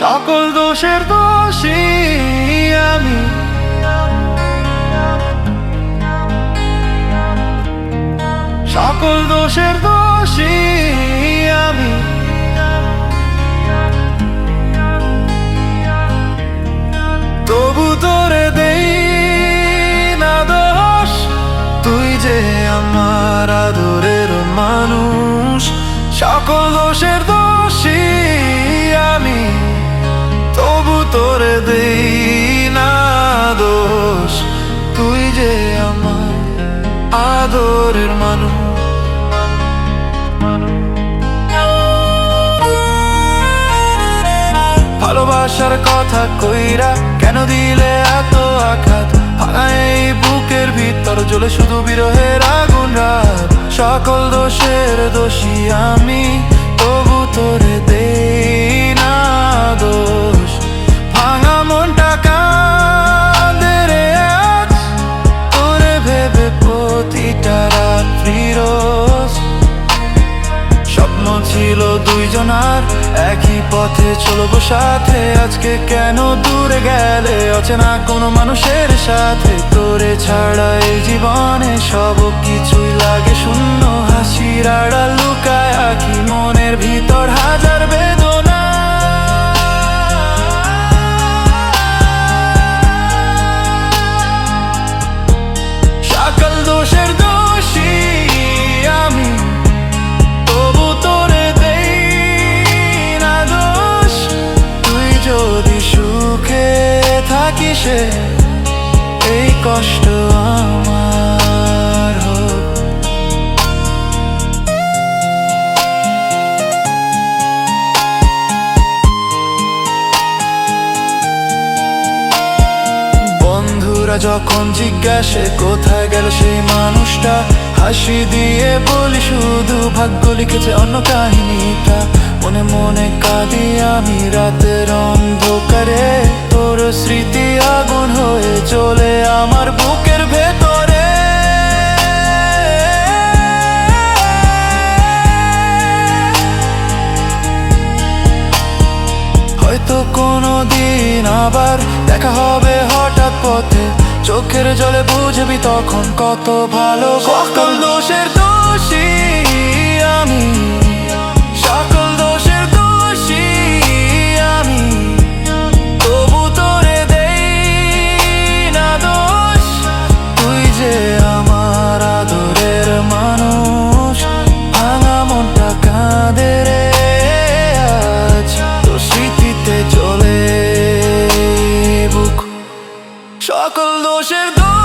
সকল দোষের দোষী আমি, সকল দোষের দোষী আমি। তবু তোরে দেই না দোষ, তুই যে আমার আদরের মানুষ। সকল দোষের দোষী আমি, তবু তোরে দেই না দোষ, তুই যে আমার আদরের মানুষ। ভালোবাসার কথা কইরা কেন দিলে এত আঘাত? ভাঙা এই বুকের ভিতর জ্বলে শুধু বিরহের আগুন রাত। সকল দোষের দোষী আমি, তবু তোরে দেই না দোষ। ভাঙা মনটা কাঁদে রে আজ, তোরে ভেবে প্রতিটা রাত্রি রোজ। স্বপ্ন ছিল দুইজনার, একই পথে চলবো সাথে। আজকে কেন দূরে গেলে অচেনা কোনো মানুষের সাথে? তোরে ছাড়া এই জীবনে সব কিছুই লাগে শূন্য। হাসির আড়াল লুকায় আঁকি মনের ভিতর হাজার বেদনা। সকল দোষের দোষী আমি, তবু তোরে দেই না দোষ। তুই যদি সুখে থাকিস, এই কষ্ট আমার হোক। বন্ধুরা যখন জিজ্ঞাসে কোথায় গেল সেই মানুষটা, হাসি দিয়ে বলি শুধু ভাগ্য লিখেছে অন্য কাহিনীটা। মনে মনে কাঁদি আমি রাতের অন্ধকারে, তোর স্মৃতি আগুন হয়ে চলে আমার বুকের ভেতরে। হয়তো কোনো দিন আবার দেখা হবে হঠাৎ পথে, চোখের জলে বুঝবি তখন কত ভালো। সকল দোষের দোষী আমি, সকল দোষের দোষী আমি, তবু তোরে দেই না দোষ। তুই যে আমার আদরের মানুষ। ভাঙা মনটা কাঁদে রে আজ, তোর স্মৃতিতে চলে বুক। সকল দোষের দোষ